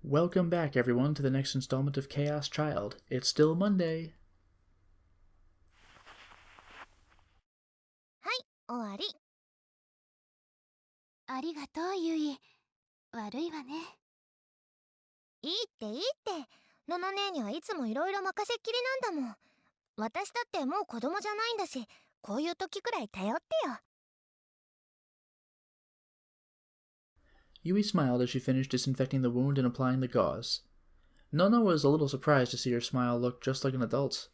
Welcome back, everyone, to the next installment of Chaos Child. It's still Monday. はい、終わり。ありがとう、ゆい。悪いわね。いいっていいって。のの姉にはいつもいろいろ任せっきりなんだもん。私だってもう子供じゃないんだし、こういう時くらい頼ってよ。Yui smiled as she finished disinfecting the wound and applying the gauze. Nona was a little surprised to see her smile look just like an adult's.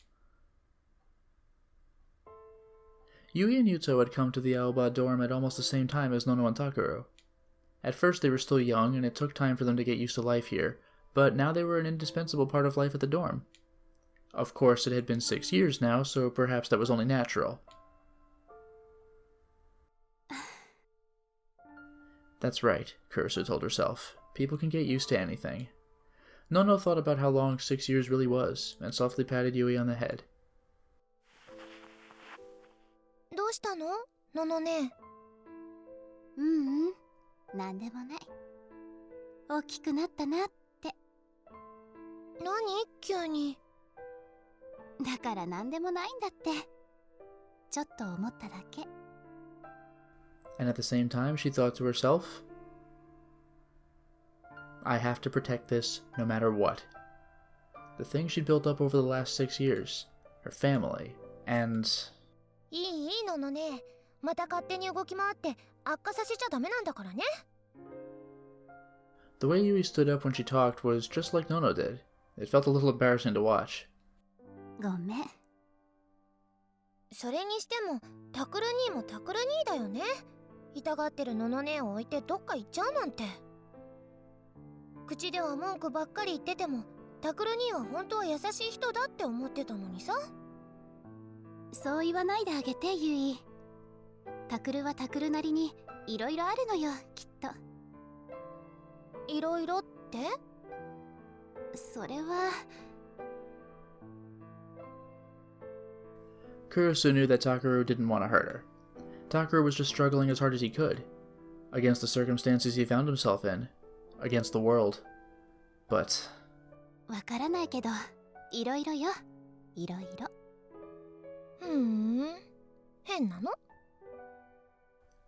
Yui and Yuto had come to the Aoba dorm at almost the same time as Nono and Takuro. At first they were still young, and it took time for them to get used to life here, but now they were an indispensable part of life at the dorm. Of course, it had been 6 years now, so perhaps that was only natural. That's right, Kurusu told herself. People can get used to anything. Nono thought about how long 6 years really was, and softly patted Yui on the head. どうしたの？ののね。なんでもない。大きくなったなって。何？急に。だからなんでもないんだって。ちょっと思っただけ。And at the same time, she thought to herself, I have to protect this no matter what. The things she'd built up over the last 6 years, her family, and... いいののね。また勝手に動き回って悪化させちゃダメなんだからね。The way Yui stood up when she talked was just like Nono did. It felt a little embarrassing to watch. ごめん。それにしても、タクル兄もタクル兄だよね。痛がってるのの姉を置いてどっか行っちゃうなんて。口では文句ばっかり言ってても、タクル兄は本当は優しい人だって思ってたのにさ。そう言わないであげて、ゆい。タクルはタクルなりにいろいろあるのよ、きっと。いろいろって？それは。Kurusu knew that Takuro didn't want to hurt her. Takuro was just struggling as hard as he could, against the circumstances he found himself in, against the world. But... わからないけど、いろいろよ。いろいろ。変なの？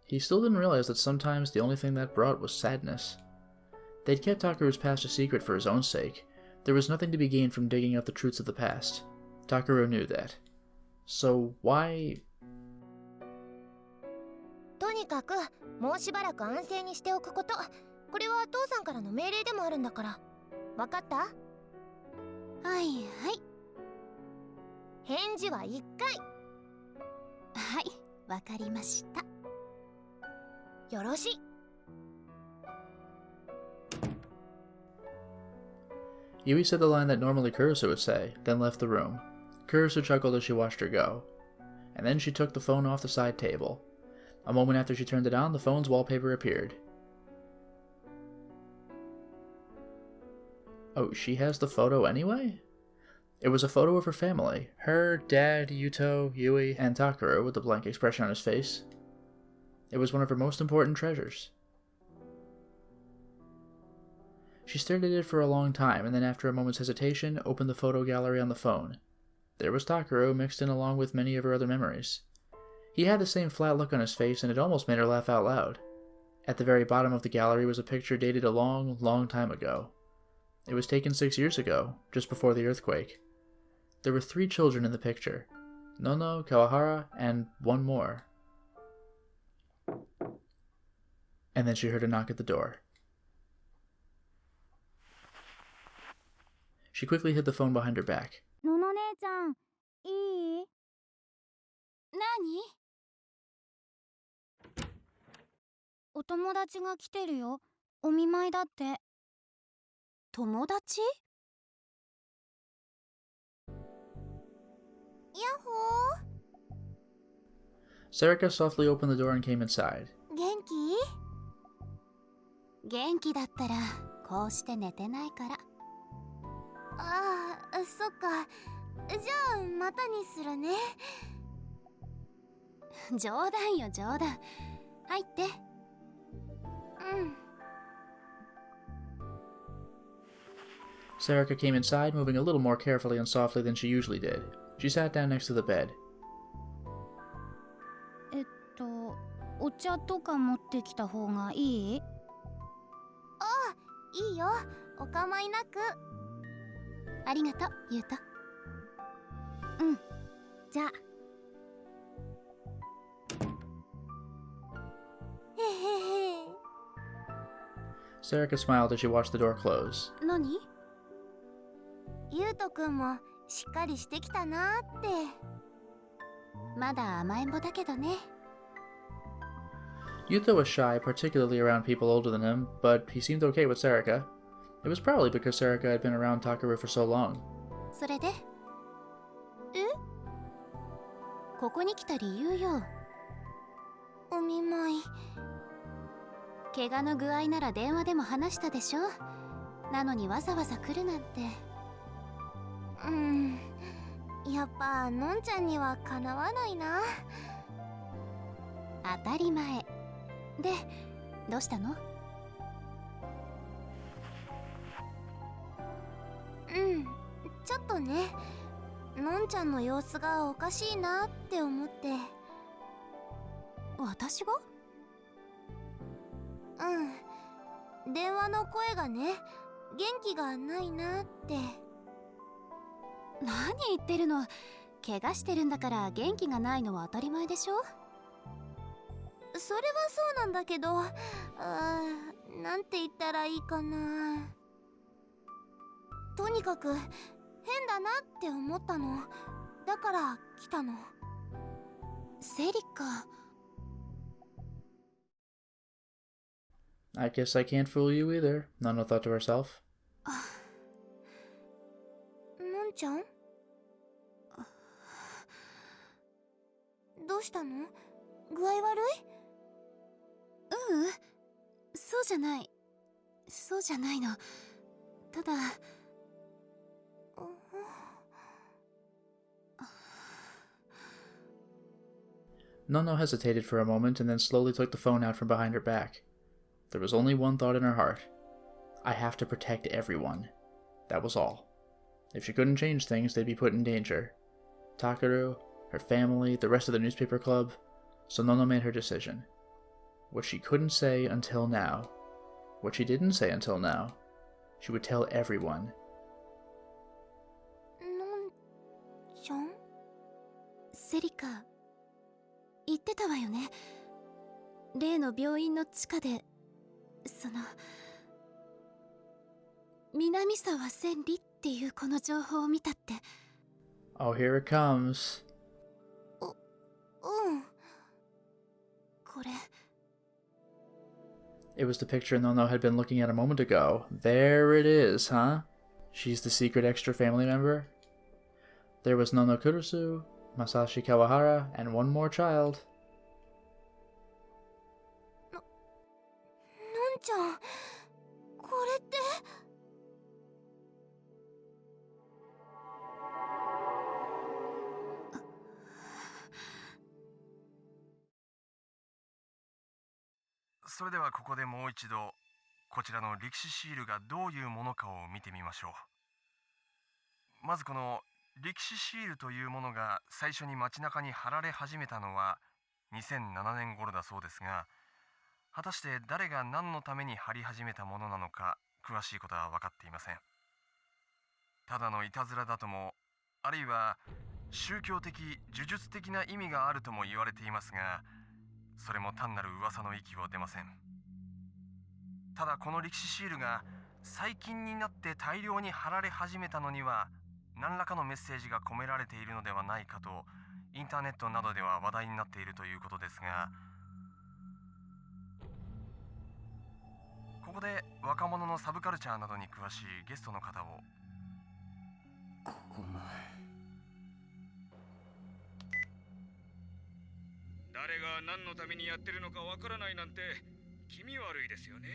He still didn't realize that sometimes the only thing that brought was sadness. They'd kept Takuro's past a secret for his own sake. There was nothing to be gained from digging out the truths of the past. Takuro knew that. So why... とにかくもうしばらく安静にしておくこと。これは父さんからの命令でもあるんだから。わかった？はいはい。返事は1回。はい、わかりました。よろしい。Yui said the line that normally Kurusu would say, then left the room. Kurusu chuckled as she watched her go. And then she took the phone off the side table. A moment after she turned it on, the phone's wallpaper appeared. Oh, she has the photo anyway? It was a photo of her family. Her, Dad, Yuto, Yui, and Takuro with a blank expression on his face. It was one of her most important treasures. She stared at it for a long time, and then after a moment's hesitation, opened the photo gallery on the phone. There was Takuro mixed in along with many of her other memories. He had the same flat look on his face, and it almost made her laugh out loud. At the very bottom of the gallery was a picture dated a long, long time ago. It was taken 6 years ago, just before the earthquake. There were 3 children in the picture. Nono, Kawahara, and one more. And then she heard a knock at the door. She quickly hid the phone behind her back. のの姉ちゃん、いい？何？お友達が来てるよ。お見舞いだって。友達？ヤッホー。 Sarika softly opened the door and came inside. 元気？元気だったらこうして寝てないから。ああ、そっか。じゃあまたにするね。冗談よ冗談。入って。Sarika came inside, moving a little more carefully and softly than she usually did. She sat down next to the bed. お茶とか持ってきた方がいい？ああ、いいよ。お構いなく。ありがとう、ゆうと。うん、じゃあ。へへへ。Sarika smiled as she watched the door close. 何？ゆうとくんもしっかりしてきたなーって。まだ甘えん坊だけどね。Yuto was shy, particularly around people older than him, but he seemed okay with Sarika. It was probably because Sarika had been around Takaru for so long. それで？ここに来た理由よ。お見舞い。怪我の具合なら電話でも話したでしょ。なのにわざわざ来るなんて。やっぱのんちゃんにはかなわないな。当たり前。で、どうしたの？ちょっとね。のんちゃんの様子がおかしいなって思って。私が？電話の声がね、元気がないなって。何言ってるの？怪我してるんだから元気がないのは当たり前でしょ？それはそうなんだけど、なんて言ったらいいかな。とにかく変だなって思ったの。だから来たの。セリカ。I guess I can't fool you either, Nano thought to herself. のんちゃん？どうしたの？具合悪い？そうじゃない。そうじゃないの。ただ。Nono hesitated for a moment and then slowly took the phone out from behind her back. There was only one thought in her heart. I have to protect everyone. That was all. If she couldn't change things, they'd be put in danger. Takaru, her family, the rest of the newspaper club. So Nono made her decision. What she couldn't say until now. What she didn't say until now. She would tell everyone. のんちゃん？セリカ、言ってたわよね。例の病院の地下で、南沢千里っていうこの情報を見たって。Oh, here it comes. これ。It was the picture Nono had been looking at a moment ago. There it is, huh? She's the secret extra family member? There was Nono Kurusu, Masashi Kawahara, and one more child. のんちゃん、これって。それではここでもう一度こちらの歴史シールがどういうものかを見てみましょう。まずこの歴史シールというものが最初に街中に貼られ始めたのは2007年頃だそうですが、果たして誰が何のために貼り始めたものなのか詳しいことは分かっていません。ただのいたずらだとも、あるいは宗教的呪術的な意味があるとも言われていますが、それも単なる噂の域を出ません。ただこの歴史シールが最近になって大量に貼られ始めたのには何らかのメッセージが込められているのではないかとインターネットなどでは話題になっているということですが、ここで若者のサブカルチャーなどに詳しいゲストの方を。ここも誰が何のためにやってるのかわからないなんて気味悪いですよね。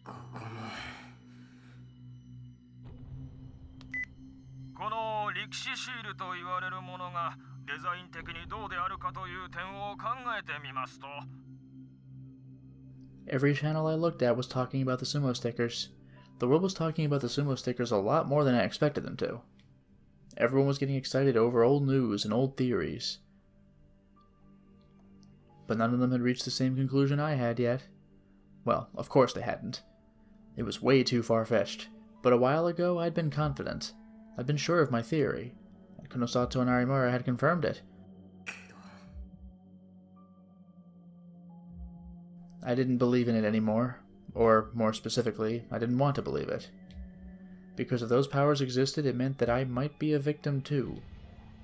ここもこの歴史シールと言われるものがデザイン的にどうであるかという点を考えてみますと、 Every channel I looked at was talking about the sumo stickers. The world was talking about the sumo stickers a lot more than I expected them to. Everyone was getting excited over old news and old theories. But none of them had reached the same conclusion I had yet. Well, of course they hadn't. It was way too far-fetched. But a while ago, I'd been confident. I'd been sure of my theory. And Kunosato and Arimura had confirmed it. I didn't believe in it anymore. Or, more specifically, I didn't want to believe it. Because if those powers existed, it meant that I might be a victim too.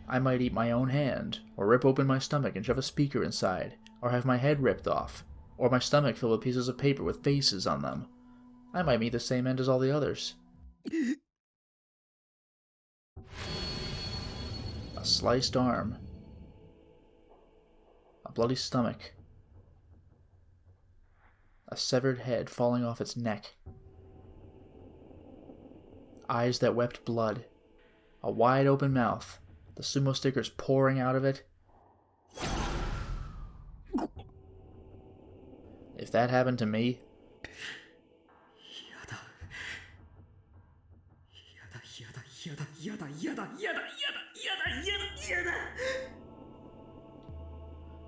I might eat my own hand, or rip open my stomach and shove a speaker inside, or have my head ripped off, or my stomach filled with pieces of paper with faces on them. I might meet the same end as all the others. A sliced arm. A bloody stomach. A severed head falling off its neck. Eyes that wept blood. A wide open mouth. The sumo stickers pouring out of it. If that happened to me...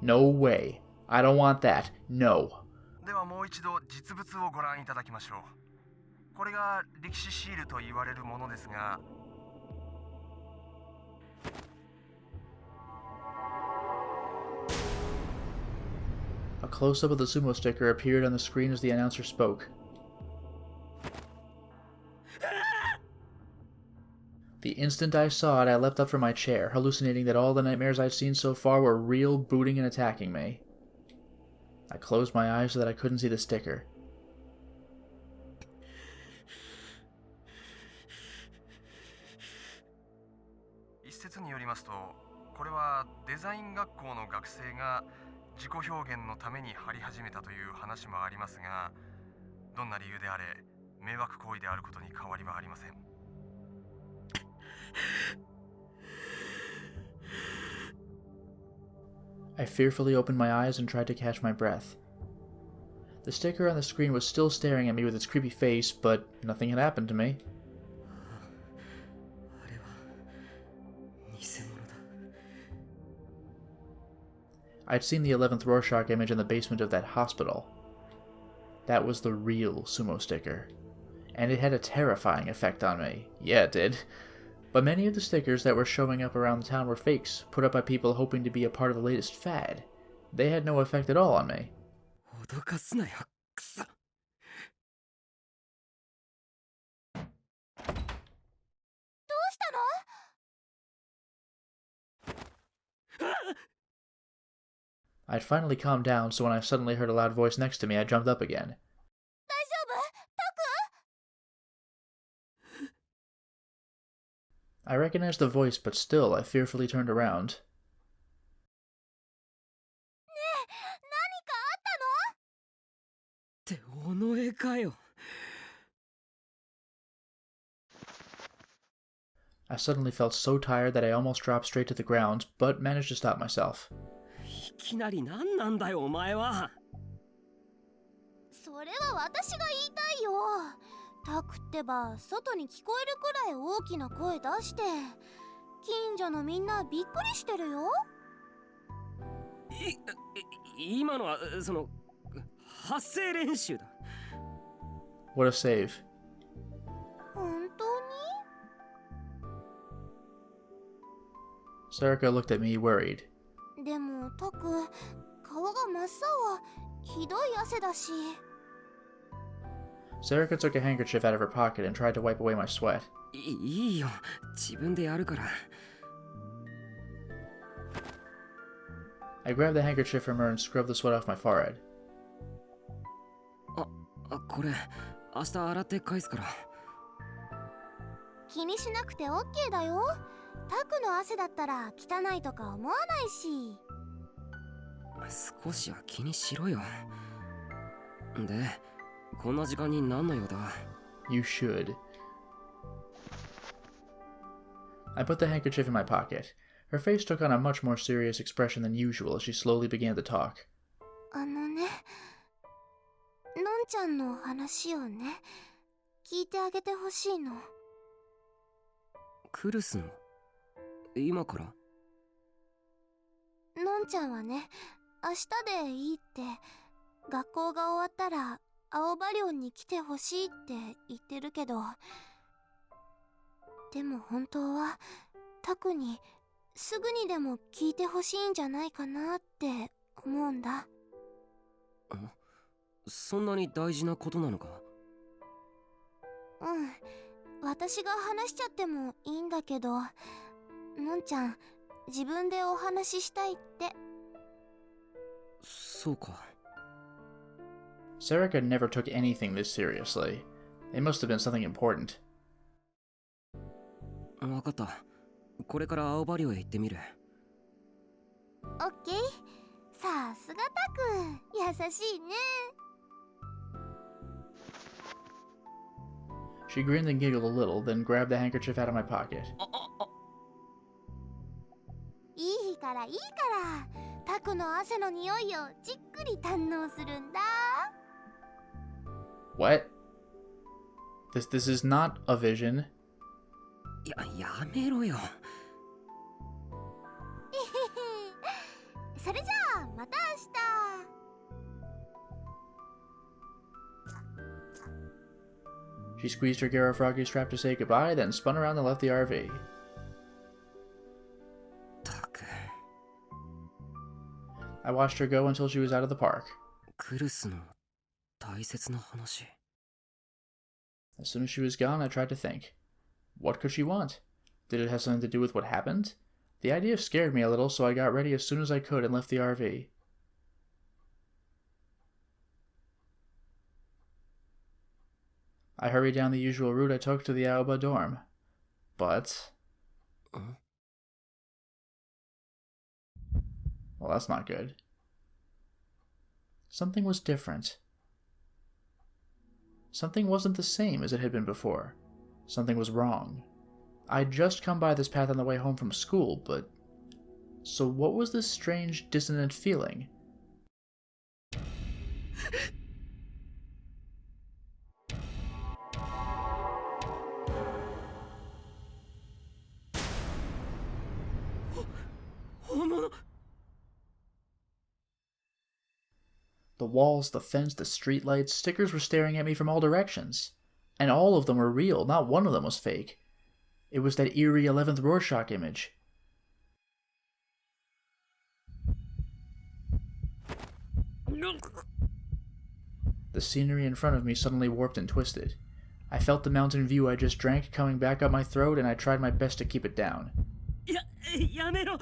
No way. I don't want that. No. ではもう一度実物をご覧いただきましょう。これが歴史シールと言われるものですが、A close-up of the sumo sticker appeared on the screen as the announcer spoke. The instant I saw it, I leapt up from my chair, hallucinating that all the nightmares I'd seen so far were real, booting and attacking me. I closed my eyes so that I couldn't see the sticker. "一説によりますと、これはデザイン学校の学生が自己表現のために貼り始めたという話もありますが、どんな理由であれ迷惑行為であることに変わりはありません。I fearfully opened my eyes and tried to catch my breath. The sticker on the screen was still staring at me with its creepy face, but nothing had happened to me. I'd seen the 11th Rorschach image in the basement of that hospital. That was the real sumo sticker. And it had a terrifying effect on me. Yeah, it did. But many of the stickers that were showing up around the town were fakes, put up by people hoping to be a part of the latest fad. They had no effect at all on me. I'd finally calmed down, so when I suddenly heard a loud voice next to me, I jumped up again. I recognized the voice, but still, I fearfully turned around. I suddenly felt so tired that I almost dropped straight to the ground, but managed to stop myself. いきなり何なんだよお前は。それは私が言いたいよ。タクってば外に聞こえるくらい大きな声出して、近所のみんなびっくりしてるよ。今のはその発声練習だ。What a save. 本当に？ Sarika looked at me, worried. でもタク、顔が真っ青、ひどい汗だし。Sarika took a handkerchief out of her pocket and tried to wipe away my sweat. いいよ、自分でやるから。I grabbed the handkerchief from her and scrubbed the sweat off my forehead. これ、明日洗って返すから。気にしなくて OK だよ。タクの汗だったら汚いとか思わないし。少しは気にしろよ。で、こんな時間に何の用だ？ You should. I put the handkerchief in my pocket. Her face took on a much more serious expression than usual as she slowly began to talk. ね、のんちゃんの話をね、聞いてあげてほしいの。クルスの今から？のんちゃんはね、明日でいいって、学校が終わったら青葉寮に来てほしいって言ってるけど、でも本当はタクにすぐにでも聞いてほしいんじゃないかなって思うんだ。そんなに大事なことなのか？うん、私が話しちゃってもいいんだけど、のんちゃん自分でお話ししたいって。そうか。Sarika never took anything this seriously. It must have been something important. わかった。これから青葉寮へ行ってみる。オッケー。さすがタク、優しいね。She grinned and giggled a little, then grabbed the handkerchief out of my pocket. いいからいいから、タクの汗の匂いをじっくり堪能するんだ。What? This is not a vision. やめろよ。それじゃあまたShe squeezed her Garo Froggy strap to say goodbye, then spun around and left the RV. たく。I watched her go until she was out of the park. クルスの大切な話。As soon as she was gone, I tried to think. What could she want? Did it have something to do with what happened? The idea scared me a little, so I got ready as soon as I could and left the RV. I hurried down the usual route I took to the Aoba dorm. But... Well, that's not good. Something was different. Something wasn't the same as it had been before. Something was wrong. I'd just come by this path on the way home from school, but... So what was this strange, dissonant feeling? The walls, the fence, the streetlights, stickers were staring at me from all directions. And all of them were real, not one of them was fake. It was that eerie 11th Rorschach image. The scenery in front of me suddenly warped and twisted. I felt the mountain view I just drank coming back up my throat, and I tried my best to keep it down. やめろ。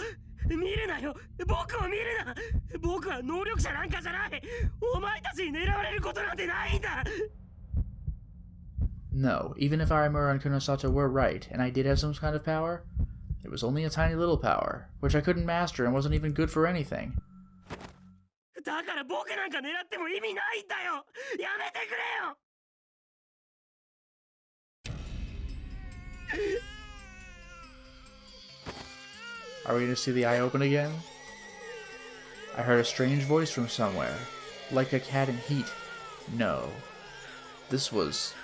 見るなよ。僕を見るな。僕は能力者なんかじゃない。お前たちに狙われることなんてないんだ。No, even if Arimura and Kunosato were right, and I did have some kind of power, it was only a tiny little power, which I couldn't master and wasn't even good for anything. だから僕なんか狙っても意味ないんだよ。やめてくれよ。Are we going to see the eye open again? I heard a strange voice from somewhere, like a cat in heat. No. This was...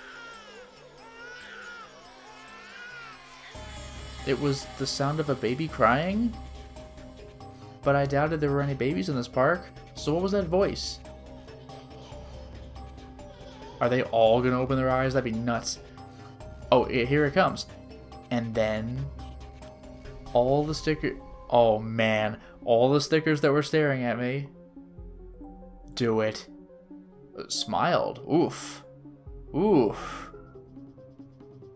It was the sound of a baby crying? But I doubted there were any babies in this park, so what was that voice? Are they all gonna open their eyes? That'd be nuts. Oh, here it comes. And then... all the stickers... Oh man, all the stickers that were staring at me. Do it. Smiled. Oof. Oof.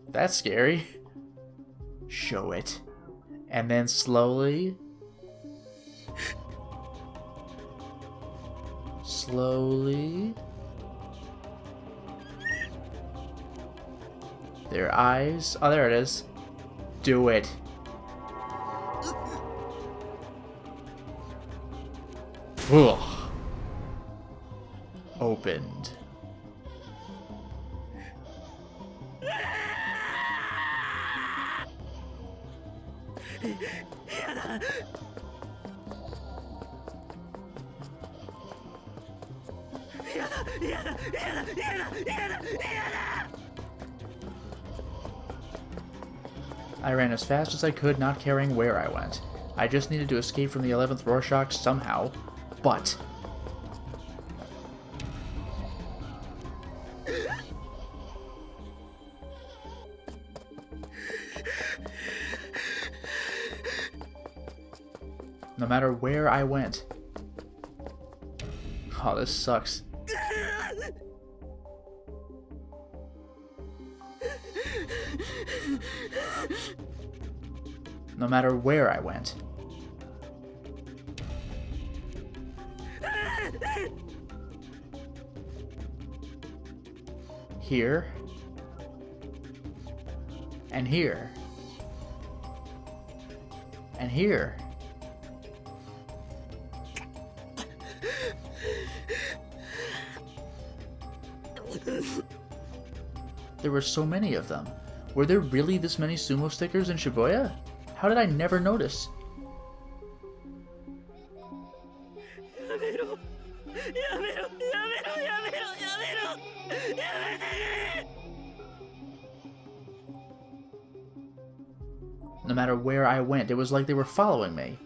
That's scary. Show it. And then slowly... slowly... their eyes... oh, there it is. Do it. Ugh. Opened. I ran as fast as I could, not caring where I went. I just needed to escape from the 11th Rorschach somehow. But... no matter where I went... oh, this sucks. No matter where I went. Here. And here. And here. There were so many of them. Were there really this many sumo stickers in Shibuya? How did I never notice? No matter where I went, it was like they were following me.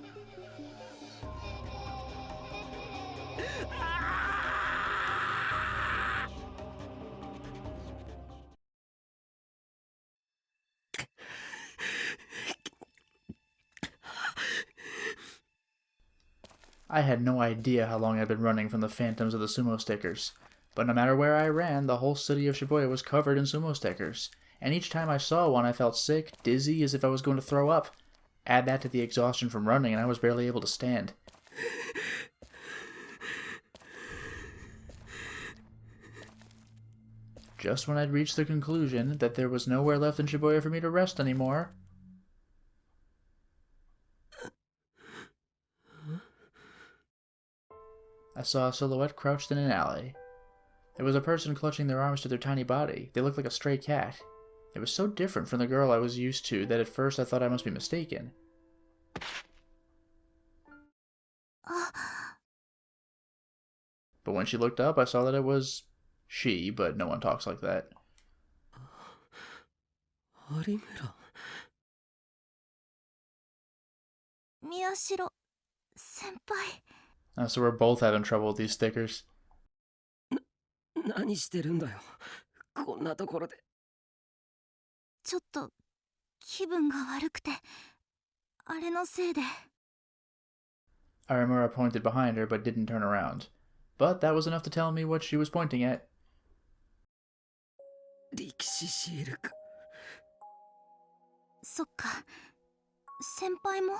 I had no idea how long I'd been running from the phantoms of the sumo stickers, but no matter where I ran, the whole city of Shibuya was covered in sumo stickers, and each time I saw one I felt sick, dizzy, as if I was going to throw up. Add that to the exhaustion from running, and I was barely able to stand. Just when I'd reached the conclusion that there was nowhere left in Shibuya for me to rest anymore, I saw a silhouette crouched in an alley. It was a person clutching their arms to their tiny body. They looked like a stray cat. It was so different from the girl I was used to that at first I thought I must be mistaken. But when she looked up, I saw that it was she, but no one talks like that. Miyashiro senpai. So we're both having trouble with these stickers. 何してるんだよ、こんなところで。ちょっと気分が悪くて、あれのせいで。Aramura pointed behind her but didn't turn around. But that was enough to tell me what she was pointing at. 力士シールか。そっか、先輩も。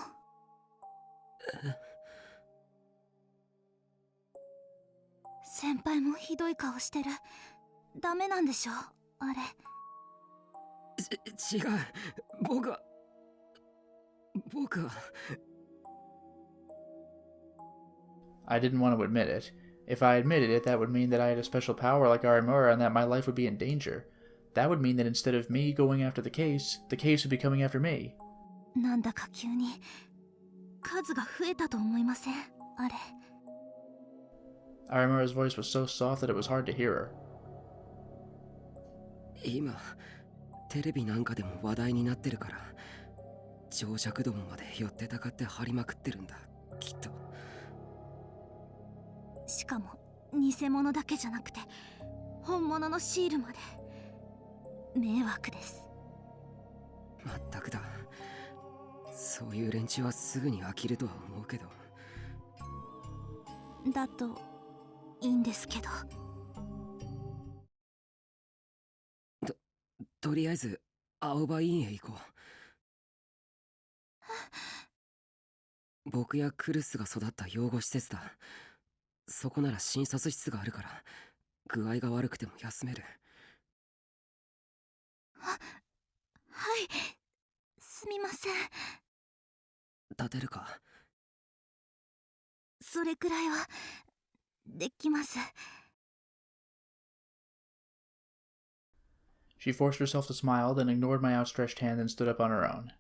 先輩もひどい顔してる。ダメなんでしょ、あれ。違う、僕は。I didn't want to admit it. If I admitted it, that would mean that I had a special power like Aramura and that my life would be in danger. That would mean that instead of me going after the case would be coming after me. なんだか急に数が増えたと思いません？あれ。Aramura's voice was so soft that it was hard to hear her. 今、テレビなんかでも話題になってるから、長尺どもまで寄ってたかって張りまくってるんだ、きっと。しかも偽物だけじゃなくて本物のシールまで。迷惑です。まったくだ。そういう連中はすぐに飽きるとは思うけど。だといいんですけど。とりあえず青葉医院へ行こう。僕やクルスが育った養護施設だ。そこなら診察室があるから具合が悪くても休める。はい、すみません。立てるか？それくらいはできます。She forced herself to smile, then ignored my outstretched hand and stood up on her own.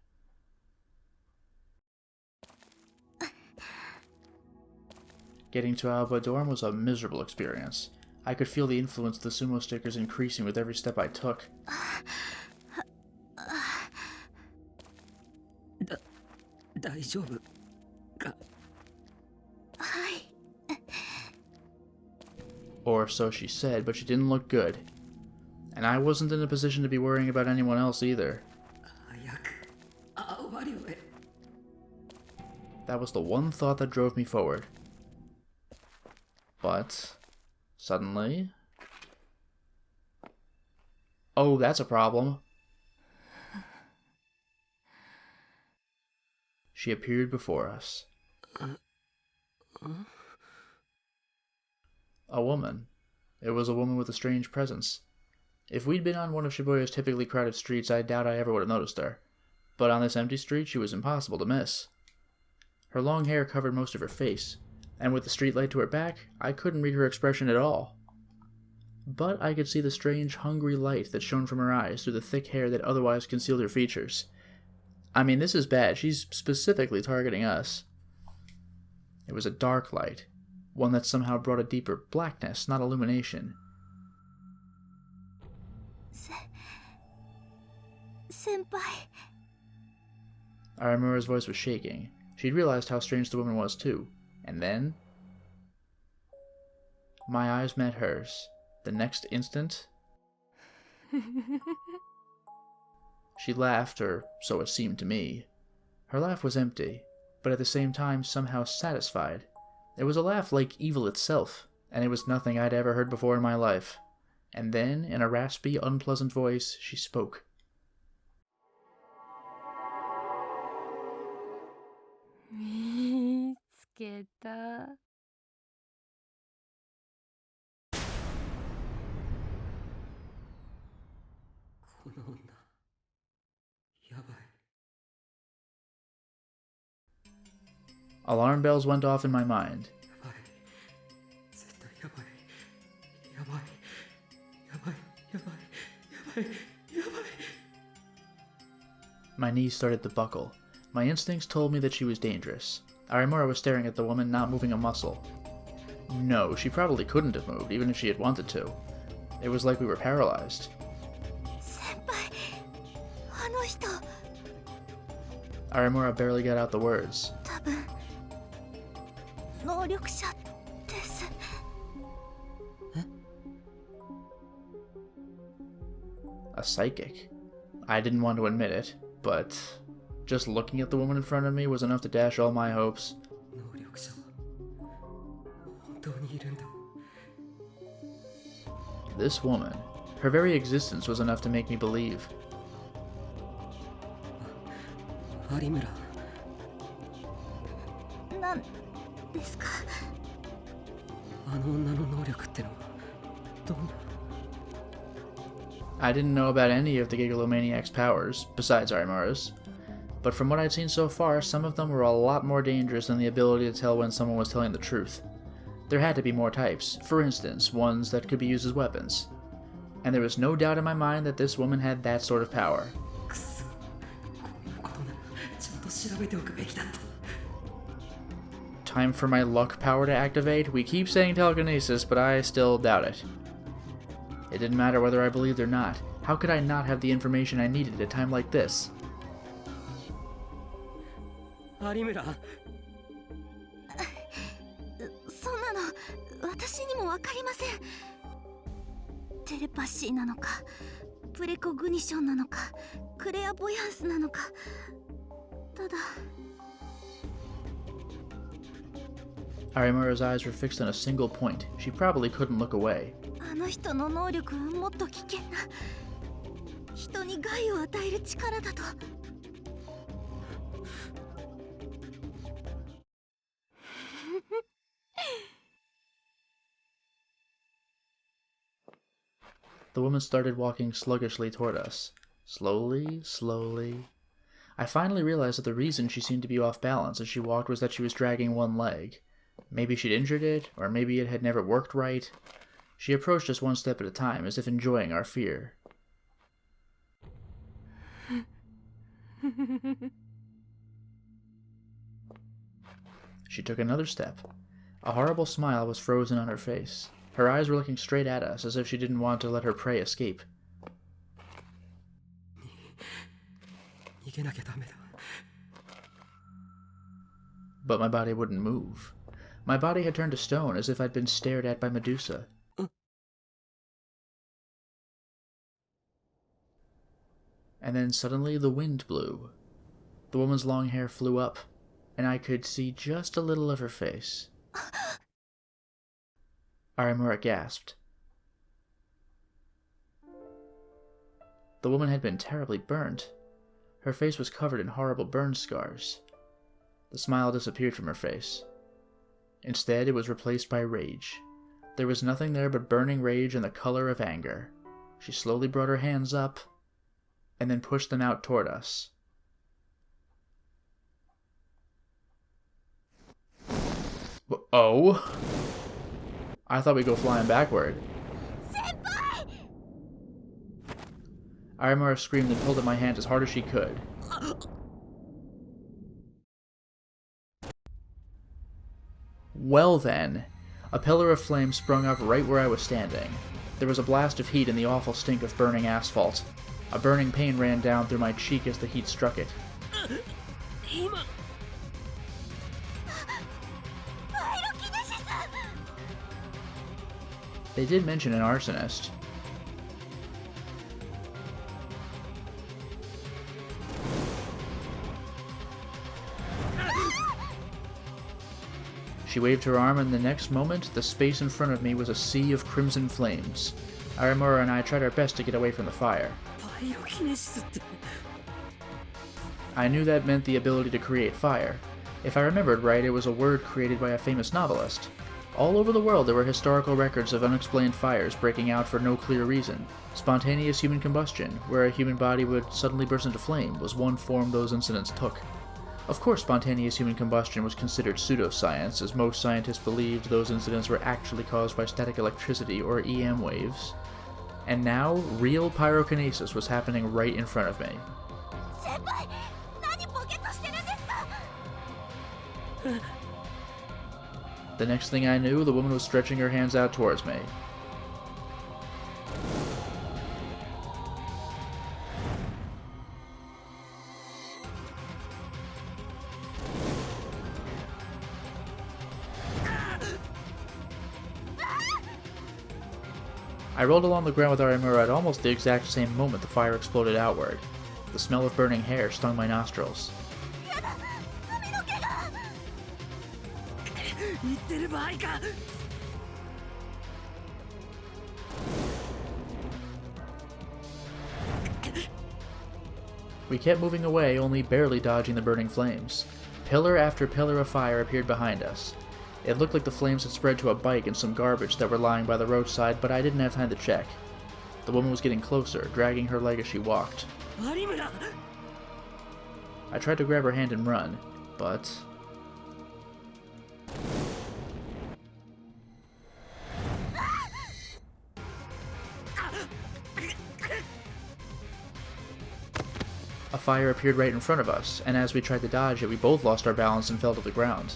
Getting to Aoba dorm was a miserable experience. I could feel the influence of the sumo stickers increasing with every step I took. 大丈夫か。はい。 Or so she said, but she didn't look good. And I wasn't in a position to be worrying about anyone else either. 早く青バリオへ。 That was the one thought that drove me forward. But suddenly... Oh, that's a problem. She appeared before us. A woman. It was a woman with a strange presence. If we'd been on one of Shibuya's typically crowded streets, I doubt I ever would have noticed her. But on this empty street, she was impossible to miss. Her long hair covered most of her face, and with the streetlight to her back, I couldn't read her expression at all. But I could see the strange, hungry light that shone from her eyes through the thick hair that otherwise concealed her features. I mean, this is bad. She's specifically targeting us. It was a dark light, one that somehow brought a deeper blackness, not illumination. 先輩。 Aramura's voice was shaking. She'd realized how strange the woman was, too. And then... my eyes met hers. The next instant... she laughed, or so it seemed to me. Her laugh was empty, but at the same time somehow satisfied. It was a laugh like evil itself, and it was nothing I'd ever heard before in my life. And then, in a raspy, unpleasant voice, she spoke. 見つけた。 この女やばい。 Alarm bells went off in my mind. やばい。絶対やばい。やばい。やばい。やばい。やばい。やばい。 My knees started to buckle. My instincts told me that she was dangerous. Arimura was staring at the woman, not moving a muscle. No, she probably couldn't have moved, even if she had wanted to. It was like we were paralyzed. 先輩。あの人。 Arimura barely got out the words. 多分。能力者です。 A psychic. I didn't want to admit it, but just looking at the woman in front of me was enough to dash all my hopes. 能力者は本当にいるんだ。 This woman, her very existence was enough to make me believe. 有村。 なんですか。 あの女の能力ってのはどんな。 I didn't know about any of the Gigalomaniac's powers, besides Arimura's. But from what I'd seen so far, some of them were a lot more dangerous than the ability to tell when someone was telling the truth. There had to be more types, for instance, ones that could be used as weapons. And there was no doubt in my mind that this woman had that sort of power. くそ。こんなことならちゃんと調べておくべきだった。 Time for my luck power to activate? We keep saying telekinesis, but I still doubt it. It didn't matter whether I believed or not. How could I not have the information I needed at a time like this? 有村。そんなの私にもわかりません。テレパシーなのか、プレコグニションなのか、クレアボヤンスなのか。ただ。 Arimura's eyes were fixed on a single point. She probably couldn't look away. あの人の能力はもっと危険な、人に害を与える力だと。 The woman started walking sluggishly toward us. Slowly, slowly. I finally realized that the reason she seemed to be off balance as she walked was that she was dragging one leg. Maybe she'd injured it, or maybe it had never worked right. She approached us one step at a time, as if enjoying our fear. She took another step. A horrible smile was frozen on her face. Her eyes were looking straight at us, as if she didn't want to let her prey escape. 逃げなきゃダメだ。but my body wouldn't move. My body had turned to stone, as if I'd been stared at by Medusa. And then suddenly the wind blew. The woman's long hair flew up, and I could see just a little of her face. Arimura gasped. The woman had been terribly burnt. Her face was covered in horrible burn scars. The smile disappeared from her face. Instead, it was replaced by rage. There was nothing there but burning rage and the color of anger. She slowly brought her hands up, and then pushed them out toward us. Oh? I thought we'd go flying backward. Senpai! Arimura screamed and pulled at my hand as hard as she could. Well then, a pillar of flame sprung up right where I was standing. There was a blast of heat and the awful stink of burning asphalt. A burning pain ran down through my cheek as the heat struck it. They did mention an arsonist. She waved her arm, and the next moment, the space in front of me was a sea of crimson flames. Arimura and I tried our best to get away from the fire. I knew that meant the ability to create fire. If I remembered right, it was a word created by a famous novelist. All over the world there were historical records of unexplained fires breaking out for no clear reason. Spontaneous human combustion, where a human body would suddenly burst into flame, was one form those incidents took. Of course, spontaneous human combustion was considered pseudoscience, as most scientists believed those incidents were actually caused by static electricity or EM waves. And now, real pyrokinesis was happening right in front of me. Senpai! Nani poketto shiteru desu ka? The next thing I knew, the woman was stretching her hands out towards me. I rolled along the ground with Arimura at almost the exact same moment the fire exploded outward. The smell of burning hair stung my nostrils. We kept moving away, only barely dodging the burning flames. Pillar after pillar of fire appeared behind us. It looked like the flames had spread to a bike and some garbage that were lying by the roadside, but I didn't have time to check. The woman was getting closer, dragging her leg as she walked. I tried to grab her hand and run, but... a fire appeared right in front of us, and as we tried to dodge it, we both lost our balance and fell to the ground.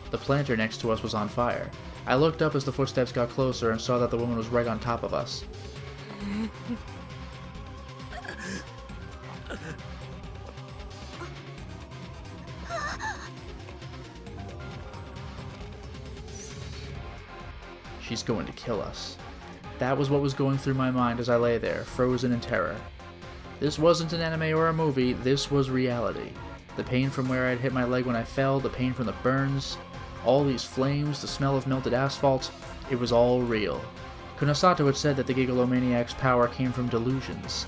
The planter next to us was on fire. I looked up as the footsteps got closer and saw that the woman was right on top of us. She's going to kill us. That was what was going through my mind as I lay there, frozen in terror. This wasn't an anime or a movie, this was reality. The pain from where I'd hit my leg when I fell, the pain from the burns, all these flames, the smell of melted asphalt, it was all real. Kunosato had said that the Gigalomaniac's power came from delusions.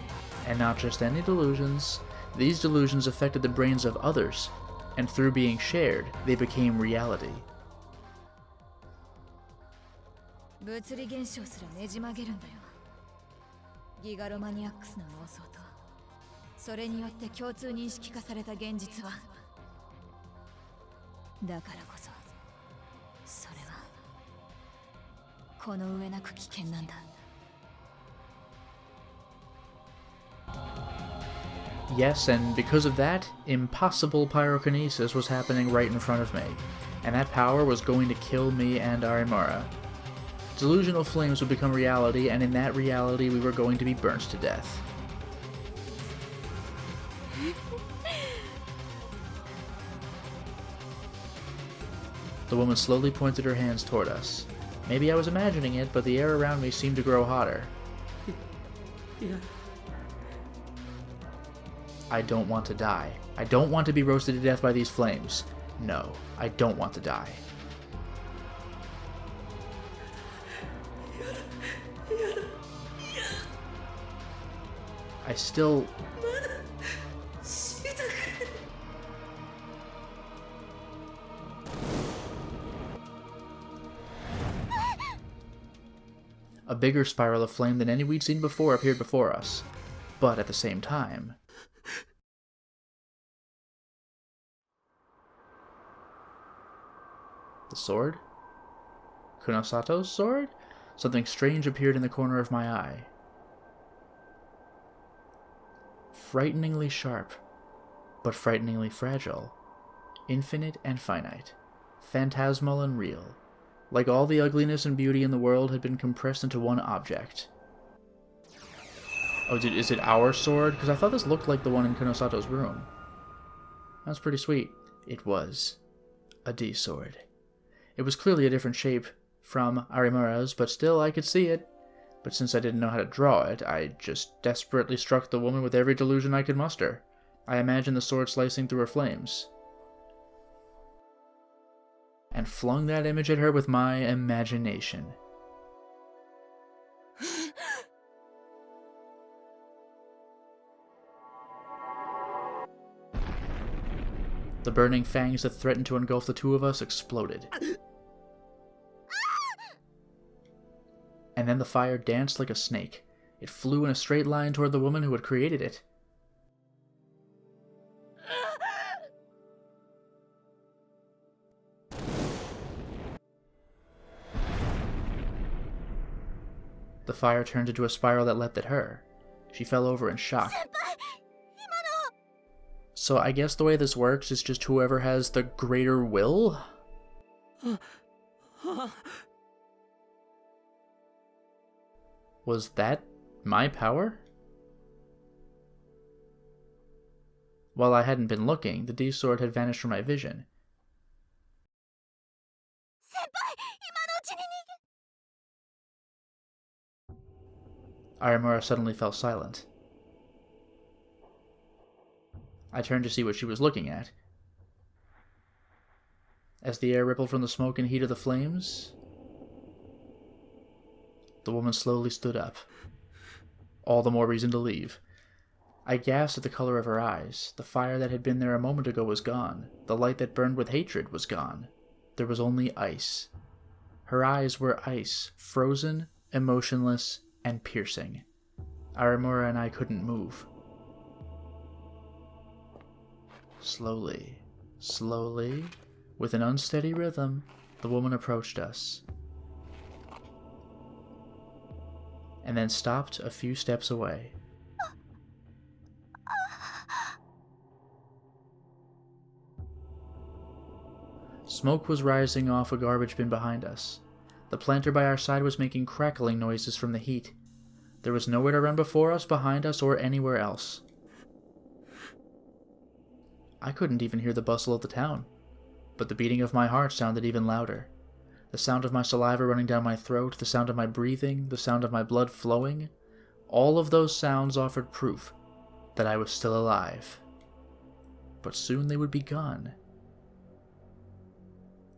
And not just any delusions. These delusions affected the brains of others, and through being shared, they became reality. 物理現象すらねじ曲げるんだよ。ギガロマニアックスの妄想と、それによって共通認識化された現実は、だからこそ、それはこの上なく危険なんだ。Yes, and because of that, impossible pyrokinesis was happening right in front of me, and that power was going to kill me and Arimura. Delusional flames would become reality, and in that reality we were going to be burnt to death. The woman slowly pointed her hands toward us. Maybe I was imagining it, but the air around me seemed to grow hotter. Yeah. I don't want to die. I don't want to be roasted to death by these flames. No, I don't want to die. I still... A bigger spiral of flame than any we'd seen before appeared before us. But at the same time... The sword? Kunosato's sword? Something strange appeared in the corner of my eye. Frighteningly sharp, but frighteningly fragile. Infinite and finite. Phantasmal and real. Like all the ugliness and beauty in the world had been compressed into one object. Oh, is it our sword? Because I thought this looked like the one in Kunosato's room. That's pretty sweet. It was a D-sword. It was clearly a different shape from Arimura's, but still I could see it. But since I didn't know how to draw it, I just desperately struck the woman with every delusion I could muster. I imagined the sword slicing through her flames. And flung that image at her with my imagination. The burning fangs that threatened to engulf the two of us exploded. And then the fire danced like a snake. It flew in a straight line toward the woman who had created it. The fire turned into a spiral that leapt at her. She fell over in shock. So I guess the way this works is just whoever has the greater will? Was that my power? While I hadn't been looking, the D-sword had vanished from my vision. Arimura suddenly fell silent. I turned to see what she was looking at. As the air rippled from the smoke and heat of the flames, the woman slowly stood up. All the more reason to leave. I gasped at the color of her eyes. The fire that had been there a moment ago was gone. The light that burned with hatred was gone. There was only ice. Her eyes were ice, frozen, emotionless, and piercing. Arimura and I couldn't move. Slowly, slowly, with an unsteady rhythm, the woman approached us. And then stopped a few steps away. Smoke was rising off a garbage bin behind us. The planter by our side was making crackling noises from the heat. There was nowhere to run before us, behind us, or anywhere else. I couldn't even hear the bustle of the town, but the beating of my heart sounded even louder. The sound of my saliva running down my throat, the sound of my breathing, the sound of my blood flowing, all of those sounds offered proof that I was still alive. But soon they would be gone.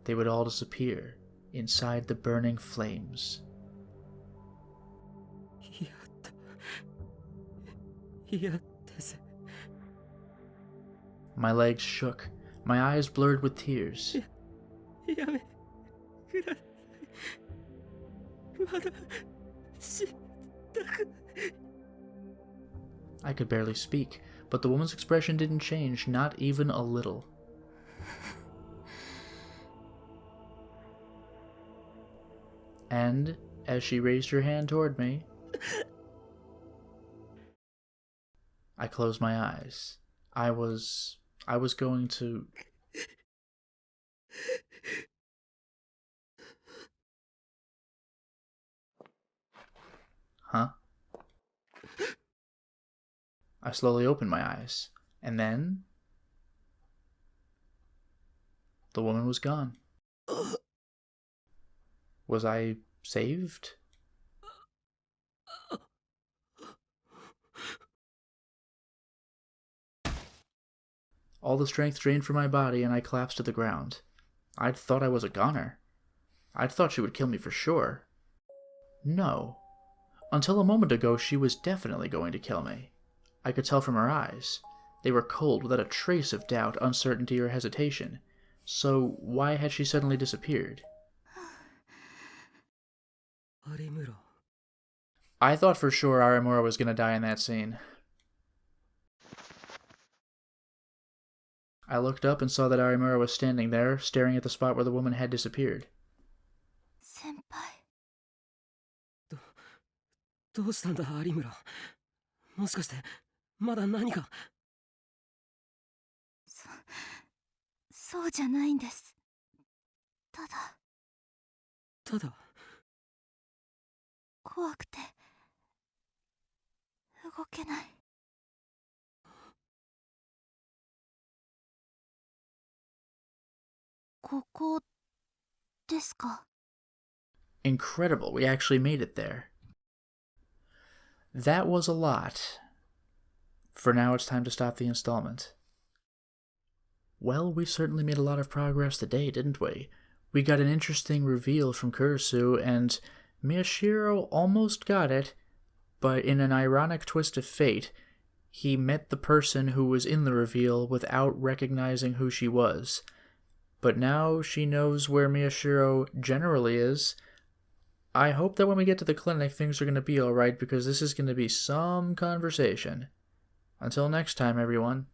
They would all disappear inside the burning flames. My legs shook, my eyes blurred with tears. I could barely speak, but the woman's expression didn't change, not even a little. And, as she raised her hand toward me, I closed my eyes. I was going to... Huh? I slowly opened my eyes. And then the woman was gone. Was I saved? All the strength drained from my body, and I collapsed to the ground. I'd thought I was a goner. I'd thought she would kill me for sure. No. Until a moment ago, she was definitely going to kill me. I could tell from her eyes. They were cold, without a trace of doubt, uncertainty, or hesitation. So why had she suddenly disappeared? I thought for sure Arimura was going to die in that scene. I looked up and saw that Arimura was standing there, staring at the spot where the woman had disappeared. 先輩。どうしたんだ有村。もしかしてまだ何か。そうじゃないんです。ただ怖くて動けない。ここですか？ Incredible, we actually made it there. That was a lot. For now, it's time to stop the installment. Well, we certainly made a lot of progress today, didn't we? We got an interesting reveal from Kurisu, and Miyashiro almost got it, but in an ironic twist of fate, he met the person who was in the reveal without recognizing who she was. But now she knows where Miyashiro generally is. I hope that when we get to the clinic, things are going to be alright, because this is going to be some conversation. Until next time, everyone.